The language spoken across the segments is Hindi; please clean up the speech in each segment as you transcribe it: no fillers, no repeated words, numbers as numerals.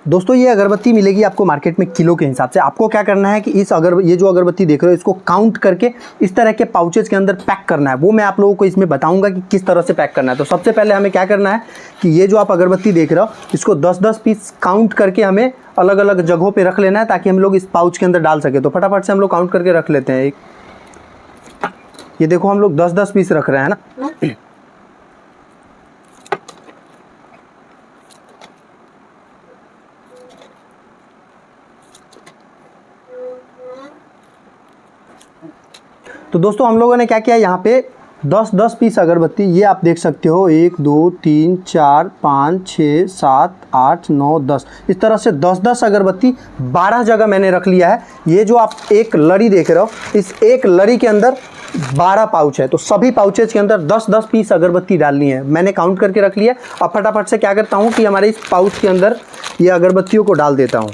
दोस्तों ये अगरबत्ती मिलेगी आपको मार्केट में किलो के हिसाब से। आपको क्या करना है कि ये जो अगरबत्ती देख रहे हो इसको काउंट करके इस तरह के पाउचेज के अंदर पैक करना है। वो मैं आप लोगों को इसमें बताऊंगा कि किस तरह से पैक करना है। तो सबसे पहले हमें क्या करना है कि ये जो आप अगरबत्ती देख रहे हो इसको 10-10 पीस काउंट करके हमें अलग अलग जगहों पर रख लेना है ताकि हम लोग इस पाउच के अंदर डाल सके। तो फटाफट से हम लोग काउंट करके रख लेते हैं। ये देखो हम लोग 10-10 पीस रख रहे हैं ना। तो दोस्तों हम लोगों ने क्या किया, यहाँ पे 10-10 पीस अगरबत्ती, ये आप देख सकते हो 1 2 3 4 5 6 7 8 9 10, इस तरह से 10-10 अगरबत्ती 12 जगह मैंने रख लिया है। ये जो आप एक लड़ी देख रहे हो, इस एक लड़ी के अंदर 12 पाउच है। तो सभी पाउचेज के अंदर 10-10 पीस अगरबत्ती डालनी है। मैंने काउंट करके रख लिया। अब फटाफट से क्या करता हूँ कि हमारे इस पाउच के अंदर ये अगरबत्तियों को डाल देता हूँ।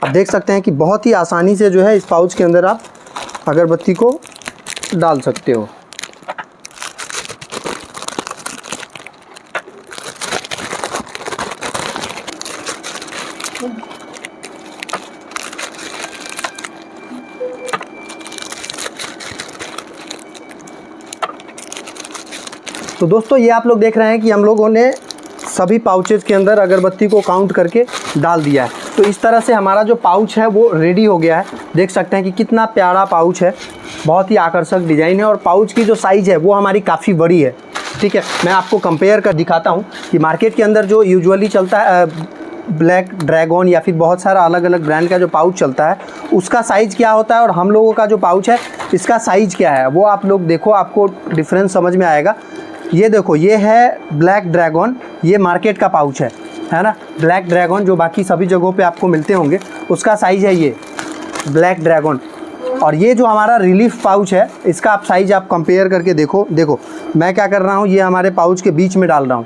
अब देख सकते हैं कि बहुत ही आसानी से जो है इस पाउच के अंदर आप अगरबत्ती को डाल सकते हो। तो दोस्तों ये आप लोग देख रहे हैं कि हम लोगों ने सभी पाउचेज के अंदर अगरबत्ती को काउंट करके डाल दिया है। तो इस तरह से हमारा जो पाउच है वो रेडी हो गया है। देख सकते हैं कि कितना प्यारा पाउच है, बहुत ही आकर्षक डिज़ाइन है और पाउच की जो साइज़ है वो हमारी काफ़ी बड़ी है। ठीक है, मैं आपको कंपेयर कर दिखाता हूँ कि मार्केट के अंदर जो यूजुअली चलता है ब्लैक ड्रैगन या फिर बहुत सारा अलग अलग ब्रांड का जो पाउच चलता है उसका साइज़ क्या होता है और हम लोगों का जो पाउच है इसका साइज़ क्या है, वो आप लोग देखो, आपको डिफरेंस समझ में आएगा। ये देखो, ये है ब्लैक ड्रैगन, ये मार्केट का पाउच है ना। ब्लैक ड्रैगन जो बाकी सभी जगहों पे आपको मिलते होंगे उसका साइज़ है ये ब्लैक ड्रैगन। और ये जो हमारा रिलीफ पाउच है इसका आप साइज़ आप कंपेयर करके देखो मैं क्या कर रहा हूँ, ये हमारे पाउच के बीच में डाल रहा हूँ।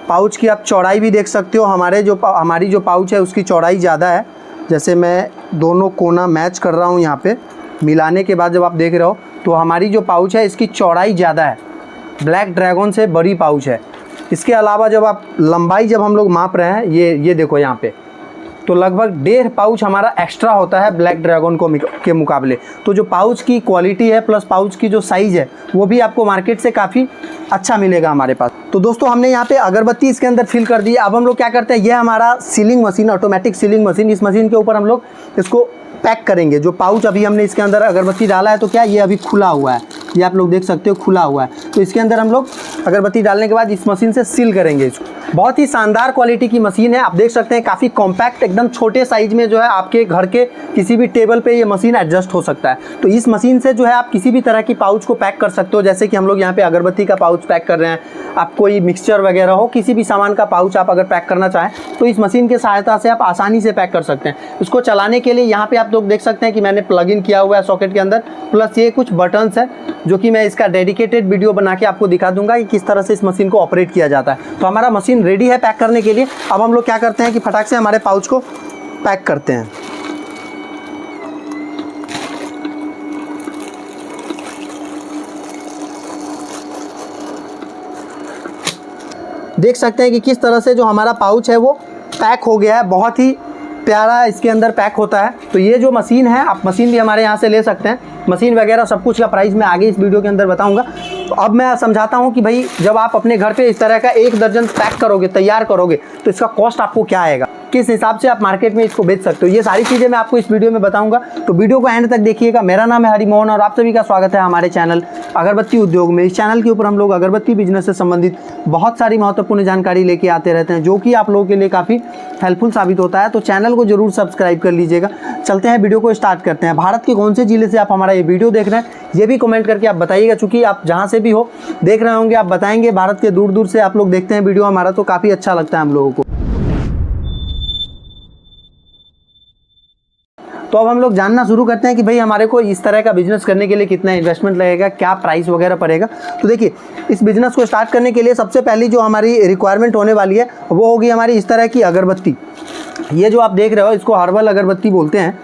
पाउच की आप चौड़ाई भी देख सकते हो, हमारी जो पाउच है उसकी चौड़ाई ज़्यादा है। जैसे मैं दोनों कोना मैच कर रहा हूँ, यहाँ पे मिलाने के बाद जब आप देख रहे हो तो हमारी जो पाउच है इसकी चौड़ाई ज़्यादा है, ब्लैक ड्रैगन से बड़ी पाउच है। इसके अलावा जब आप लंबाई जब हम लोग माप रहे हैं, ये देखो यहाँ पे, तो लगभग 1.5 पाउच हमारा एक्स्ट्रा होता है ब्लैक ड्रैगन के मुकाबले। तो जो पाउच की क्वालिटी है प्लस पाउच की जो साइज़ है वो भी आपको मार्केट से काफ़ी अच्छा मिलेगा हमारे पास। तो दोस्तों हमने यहाँ पे अगरबत्ती इसके अंदर फिल कर दी। अब हम लोग क्या करते हैं, ये हमारा sealing machine, automatic sealing machine, इस मशीन के ऊपर हम लोग इसको पैक करेंगे। जो पाउच अभी हमने इसके अंदर अगरबत्ती डाला है तो क्या ये अभी खुला हुआ है, ये आप लोग देख सकते हो खुला हुआ है। तो इसके अंदर हम लोग अगरबत्ती डालने के बाद इस मशीन से सील करेंगे इसको। बहुत ही शानदार क्वालिटी की मशीन है, आप देख सकते हैं काफ़ी कॉम्पैक्ट, एकदम छोटे साइज में जो है आपके घर के किसी भी टेबल पे ये मशीन एडजस्ट हो सकता है। तो इस मशीन से जो है आप किसी भी तरह की पाउच को पैक कर सकते हो। जैसे कि हम लोग यहाँ पे अगरबत्ती का पाउच पैक कर रहे हैं, आप कोई मिक्सचर वगैरह हो, किसी भी सामान का पाउच आप अगर पैक करना चाहें तो इस मशीन की सहायता से आप आसानी से पैक कर सकते हैं। इसको चलाने के लिए यहाँ पे आप लोग देख सकते हैं कि मैंने प्लग इन किया हुआ है सॉकेट के अंदर, प्लस ये कुछ बटन्स है जो कि मैं इसका डेडिकेटेड वीडियो बना के आपको दिखा दूंगा कि किस तरह से इस मशीन को ऑपरेट किया जाता है। तो हमारा मशीन रेडी है पैक करने के लिए। अब हम लोग क्या करते हैं कि फटाक से हमारे पाउच को पैक करते हैं। देख सकते हैं कि किस तरह से जो हमारा पाउच है वो पैक हो गया है, बहुत ही प्यारा इसके अंदर पैक होता है। तो ये जो मशीन है, आप मशीन भी हमारे यहाँ से ले सकते हैं। मशीन वगैरह सब कुछ का प्राइस मैं आगे इस वीडियो के अंदर बताऊंगा। तो अब मैं समझाता हूँ कि भाई जब आप अपने घर पे इस तरह का 1 दर्जन पैक करोगे, तैयार करोगे, तो इसका कॉस्ट आपको क्या आएगा, किस हिसाब से आप मार्केट में इसको बेच सकते हो, ये सारी चीज़ें मैं आपको इस वीडियो में बताऊंगा। तो वीडियो को एंड तक देखिएगा। मेरा नाम है हरिमोहन और आप सभी का स्वागत है हमारे चैनल अगरबत्ती उद्योग में। इस चैनल के ऊपर हम लोग अगरबत्ती बिजनेस से संबंधित बहुत सारी महत्वपूर्ण जानकारी लेके आते रहते हैं, जो कि आप लोगों के लिए काफ़ी हेल्पफुल साबित होता है। तो चैनल को जरूर सब्सक्राइब कर लीजिएगा। चलते हैं, वीडियो को स्टार्ट करते हैं। भारत के कौन से जिले से आप हमारा ये वीडियो देख रहे हैं ये भी कमेंट करके आप बताइएगा। चूँकि आप जहाँ से भी हो देख रहे होंगे, आप बताएंगे भारत के दूर दूर से आप लोग देखते हैं वीडियो हमारा, तो काफ़ी अच्छा लगता है हम लोगों को। तो अब हम लोग जानना शुरू करते हैं कि भाई हमारे को इस तरह का बिजनेस करने के लिए कितना इन्वेस्टमेंट लगेगा, क्या प्राइस वगैरह पड़ेगा। तो देखिए, इस बिज़नेस को स्टार्ट करने के लिए सबसे पहली जो हमारी रिक्वायरमेंट होने वाली है वो होगी हमारी इस तरह की अगरबत्ती। ये जो आप देख रहे हो इसको हर्बल अगरबत्ती बोलते हैं।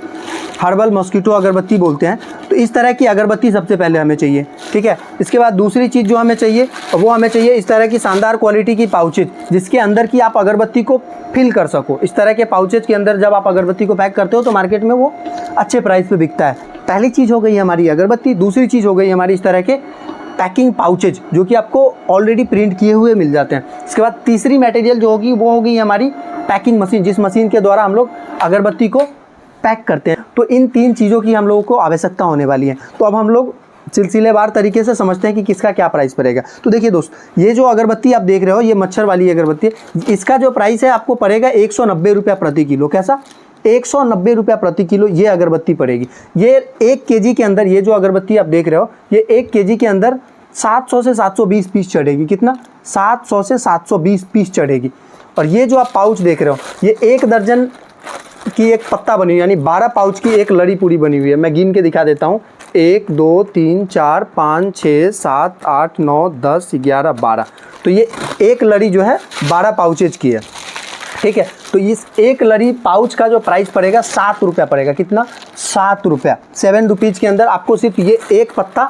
हर्बल मॉस्किटो अगरबत्ती बोलते हैं। तो इस तरह की अगरबत्ती सबसे पहले हमें चाहिए, ठीक है। इसके बाद दूसरी चीज़ जो हमें चाहिए वो हमें चाहिए इस तरह की शानदार क्वालिटी की पाउचेज, जिसके अंदर की आप अगरबत्ती को फिल कर सको। इस तरह के पाउचेज के अंदर जब आप अगरबत्ती को पैक करते हो तो मार्केट में वो अच्छे प्राइस पे बिकता है। पहली चीज़ हो गई हमारी अगरबत्ती। दूसरी चीज़ हो गई हमारी इस तरह के पैकिंग पाउचेज जो कि आपको ऑलरेडी प्रिंट किए हुए मिल जाते हैं। इसके बाद तीसरी मटेरियल जो होगी वो होगी हमारी पैकिंग मशीन, जिस मशीन के द्वारा हम लोग अगरबत्ती को पैक करते हैं। तो इन 3 चीज़ों की हम लोगों को आवश्यकता होने वाली है। तो अब हम लोग सिलसिलेवार तरीके से समझते हैं कि किसका क्या प्राइस पड़ेगा। तो देखिए दोस्त, ये जो अगरबत्ती आप देख रहे हो ये मच्छर वाली अगरबत्ती है। इसका जो प्राइस है आपको पड़ेगा 190 रुपया प्रति किलो। कैसा? 190 रुपया प्रति किलो ये अगरबत्ती पड़ेगी। ये 1 केजी के अंदर, ये जो अगरबत्ती आप देख रहे हो ये 1 केजी के अंदर 700 से 720 पीस चढ़ेगी। कितना? 700 से 720 पीस चढ़ेगी। और ये जो आप पाउच देख रहे हो ये 1 दर्जन की एक पत्ता बनी हुई, यानी 12 पाउच की एक लड़ी पूरी बनी हुई है। मैं गिन के दिखा देता हूँ। 1 2 3 4 5 6 7 8 9 10 11 12। तो ये एक लड़ी जो है 12 पाउचेज की है, ठीक है। तो इस एक लड़ी पाउच का जो प्राइस पड़ेगा 7 रुपया पड़ेगा। कितना? 7 रुपया। 7 रुपीज़ के अंदर आपको सिर्फ ये एक पत्ता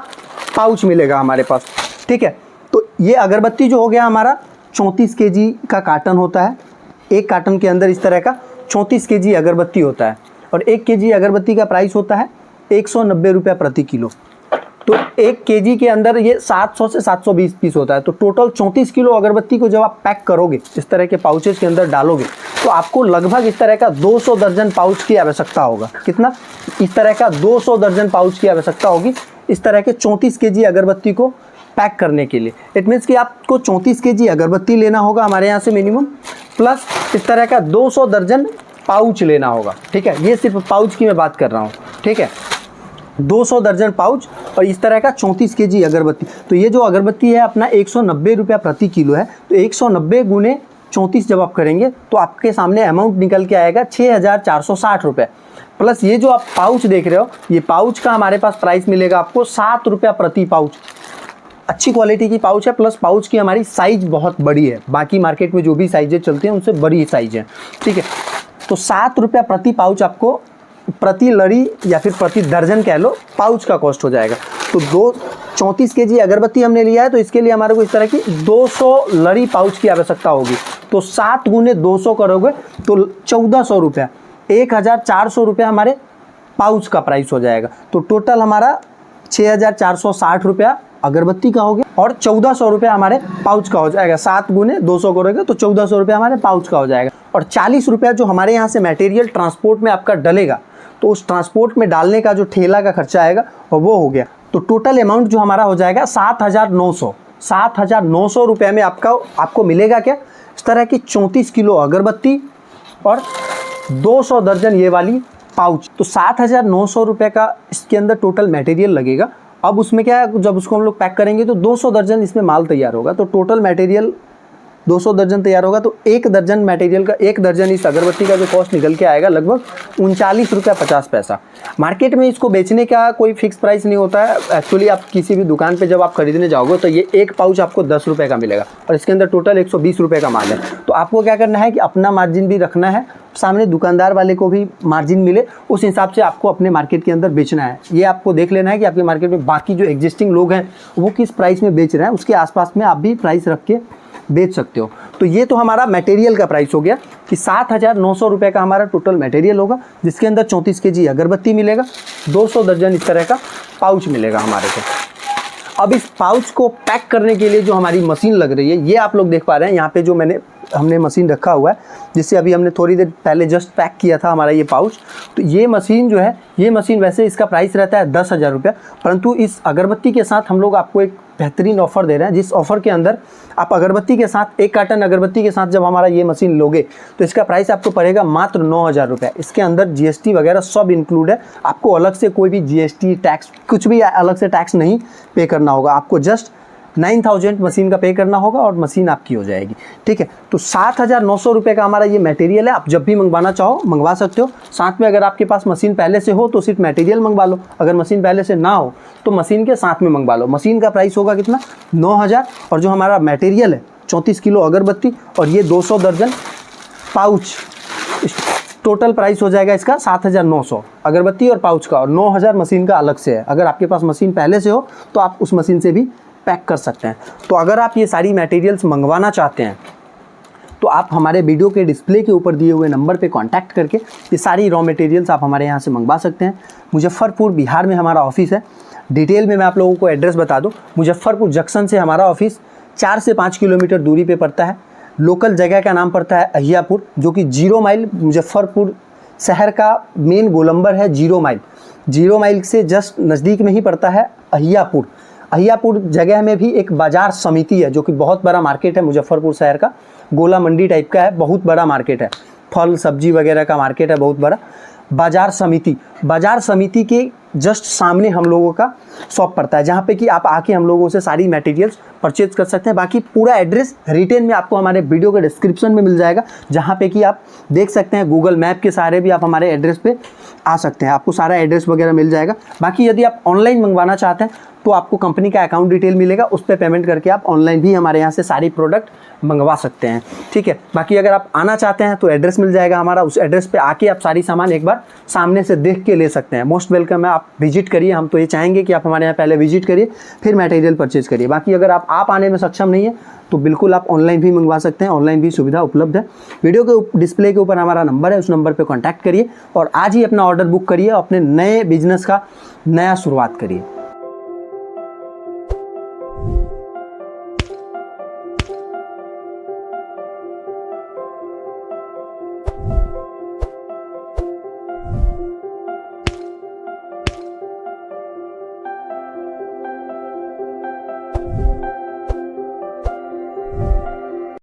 पाउच मिलेगा हमारे पास, ठीक है। तो ये अगरबत्ती जो हो गया हमारा 34 केजी का कार्टन होता है। एक कार्टन के अंदर इस तरह का 34 केजी अगरबत्ती होता है। और 1 केजी अगरबत्ती का प्राइस होता है 190 रुपया प्रति किलो। तो 1 केजी के अंदर ये 700 से 720 पीस होता है। तो टोटल 34 किलो अगरबत्ती को जब आप पैक करोगे, इस तरह के पाउचेज के अंदर डालोगे, तो आपको लगभग इस तरह का 200 दर्जन पाउच की आवश्यकता होगा। कितना? इस तरह का 200 दर्जन पाउच की आवश्यकता होगी इस तरह के 34 केजी अगरबत्ती को पैक करने के लिए। इट मीन्स कि आपको 34 केजी अगरबत्ती लेना होगा हमारे यहाँ से मिनिमम, प्लस इस तरह का 200 दर्जन पाउच लेना होगा, ठीक है। ये सिर्फ पाउच की मैं बात कर रहा हूँ, ठीक है। 200 दर्जन पाउच और इस तरह का 34 केजी अगरबत्ती। तो ये जो अगरबत्ती है अपना 190 रुपया प्रति किलो है। तो 190 गुने 34 जब आप करेंगे तो आपके सामने अमाउंट निकल के आएगा 6460 रुपये। प्लस ये जो आप पाउच देख रहे हो ये पाउच का हमारे पास प्राइस मिलेगा आपको 7 रुपया प्रति पाउच। अच्छी क्वालिटी की पाउच है, प्लस पाउच की हमारी साइज़ बहुत बड़ी है। बाकी मार्केट में जो भी साइजें चलती हैं उनसे बड़ी साइज़ है, ठीक है। तो 7 रुपया प्रति पाउच आपको प्रति लड़ी या फिर प्रति दर्जन कह लो पाउच का कॉस्ट हो जाएगा। तो 34 केजी अगरबत्ती हमने लिया है तो इसके लिए हमारे को इस तरह की 200 लड़ी पाउच की आवश्यकता होगी। तो 7 गुने 200 करोगे तो 1400 रुपया, 1400 रुपया हमारे पाउच का प्राइस हो जाएगा। तो टोटल हमारा 6460 रुपया अगरबत्ती का हो गया और 1400 रुपया हमारे पाउच का हो जाएगा। 7 गुने 200 करोगे तो 1400 रुपया हमारे पाउच का हो जाएगा। और 40 रुपया जो हमारे यहाँ से मटेरियल ट्रांसपोर्ट में आपका डलेगा, तो उस ट्रांसपोर्ट में डालने का जो ठेला का खर्चा आएगा और वो हो गया। तो टोटल अमाउंट जो हमारा हो जाएगा 7900 रुपये में आपको मिलेगा क्या? इस तरह की 34 किलो अगरबत्ती और 200 दर्जन ये वाली पाउच। तो 7900 रुपये का इसके अंदर टोटल मटेरियल लगेगा। अब उसमें क्या है, जब उसको हम लोग पैक करेंगे तो 200 दर्जन इसमें माल तैयार होगा। तो टोटल मटेरियल 200 दर्जन तैयार होगा। तो 1 दर्जन मटेरियल का 1 दर्जन इस अगरबत्ती का जो कॉस्ट निकल के आएगा लगभग 39 रुपया 50 पैसा। मार्केट में इसको बेचने का कोई फिक्स प्राइस नहीं होता है। एक्चुअली आप किसी भी दुकान पे जब आप खरीदने जाओगे तो ये एक पाउच आपको 10 रुपये का मिलेगा और इसके अंदर टोटल 120 रुपये का माल है। तो आपको क्या करना है कि अपना मार्जिन भी रखना है, सामने दुकानदार वाले को भी मार्जिन मिले, उस हिसाब से आपको अपने मार्केट के अंदर बेचना है। ये आपको देख लेना है कि आपके मार्केट में बाकी जो एग्जिस्टिंग लोग हैं वो किस प्राइस में बेच रहे हैं, उसके आसपास में आप भी प्राइस रख के बेच सकते हो। तो ये तो हमारा मटेरियल का प्राइस हो गया कि 7900 रुपये का हमारा टोटल मटेरियल होगा, जिसके अंदर 34 केजी अगरबत्ती मिलेगा, 200 दर्जन इस तरह का पाउच मिलेगा हमारे को। अब इस पाउच को पैक करने के लिए जो हमारी मशीन लग रही है, ये आप लोग देख पा रहे हैं यहाँ पे जो हमने मशीन रखा हुआ है, जिससे अभी हमने थोड़ी देर पहले जस्ट पैक किया था हमारा ये पाउच। तो ये मशीन जो है, ये मशीन वैसे इसका प्राइस रहता है 10,000 रुपया, परंतु इस अगरबत्ती के साथ हम लोग आपको एक बेहतरीन ऑफ़र दे रहे हैं, जिस ऑफ़र के अंदर आप अगरबत्ती के साथ 1 कार्टन अगरबत्ती के साथ जब हमारा ये मशीन लोगे तो इसका प्राइस आपको पड़ेगा मात्र 9,000 रुपये। इसके अंदर GST वगैरह सब इंक्लूड है। आपको अलग से कोई भी GST टैक्स, कुछ भी अलग से टैक्स नहीं पे करना होगा। आपको जस्ट 9,000 मशीन का पे करना होगा और मशीन आपकी हो जाएगी, ठीक है। तो 7,900 रुपये का हमारा ये मटेरियल है। आप जब भी मंगवाना चाहो मंगवा सकते हो। साथ में अगर आपके पास मशीन पहले से हो तो सिर्फ मटेरियल मंगवा लो, अगर मशीन पहले से ना हो तो मशीन के साथ में मंगवा लो। मशीन का प्राइस होगा कितना? 9,000। और जो हमारा मटेरियल है 34 किलो अगरबत्ती और ये 200 दर्जन पाउच टोटल प्राइस हो जाएगा इसका 7,900 अगरबत्ती और पाउच का, और 9,000 मशीन का अलग से है। अगर आपके पास मशीन पहले से हो तो आप उस मशीन से भी पैक कर सकते हैं। तो अगर आप ये सारी मटेरियल्स मंगवाना चाहते हैं तो आप हमारे वीडियो के डिस्प्ले के ऊपर दिए हुए नंबर पे कांटेक्ट करके ये सारी रॉ मटेरियल्स आप हमारे यहाँ से मंगवा सकते हैं। मुजफ्फरपुर बिहार में हमारा ऑफिस है। डिटेल में मैं आप लोगों को एड्रेस बता दूं, मुजफ्फरपुर जंक्शन से हमारा ऑफिस 4 से 5 किलोमीटर दूरी पे पड़ता है। लोकल जगह का नाम पड़ता है अहियापुर, जो कि 0 माइल मुजफ्फरपुर शहर का मेन गोलंबर है। 0 माइल, 0 माइल से जस्ट नज़दीक में ही पड़ता है अहियापुर। अहियापुर जगह में भी एक बाज़ार समिति है, जो कि बहुत बड़ा मार्केट है मुजफ्फरपुर शहर का, गोला मंडी टाइप का है, बहुत बड़ा मार्केट है, फल सब्जी वगैरह का मार्केट है बहुत बड़ा। बाज़ार समिति के जस्ट सामने हम लोगों का शॉप पड़ता है, जहाँ पे कि आप आके हम लोगों से सारी मटेरियल्स परचेज कर सकते हैं। बाकी पूरा एड्रेस रिटेन में आपको हमारे वीडियो के डिस्क्रिप्शन में मिल जाएगा, जहाँ पे कि आप देख सकते हैं। गूगल मैप के सहारे भी आप हमारे एड्रेस पे आ सकते हैं, आपको सारा एड्रेस वगैरह मिल जाएगा। बाकी यदि आप ऑनलाइन मंगवाना चाहते हैं तो आपको कंपनी का अकाउंट डिटेल मिलेगा, उस पर पेमेंट करके आप ऑनलाइन भी हमारे यहाँ से सारी प्रोडक्ट मंगवा सकते हैं, ठीक है। बाकी अगर आप आना चाहते हैं तो एड्रेस मिल जाएगा हमारा, उस एड्रेस पे आके आप सारी सामान एक बार सामने से देख के ले सकते हैं। मोस्ट वेलकम है, आप विजिट करिए। हम तो ये चाहेंगे कि आप हमारे यहाँ पहले विजिट करिए, फिर मटेरियल परचेज करिए। बाकी अगर आप आने में सक्षम नहीं है तो बिल्कुल आप ऑनलाइन भी मंगवा सकते हैं, ऑनलाइन भी सुविधा उपलब्ध है। वीडियो के डिस्प्ले के ऊपर हमारा नंबर है, उस नंबर पर कॉन्टैक्ट करिए और आज ही अपना ऑर्डर बुक करिए, अपने नए बिजनेस का नया शुरुआत करिए।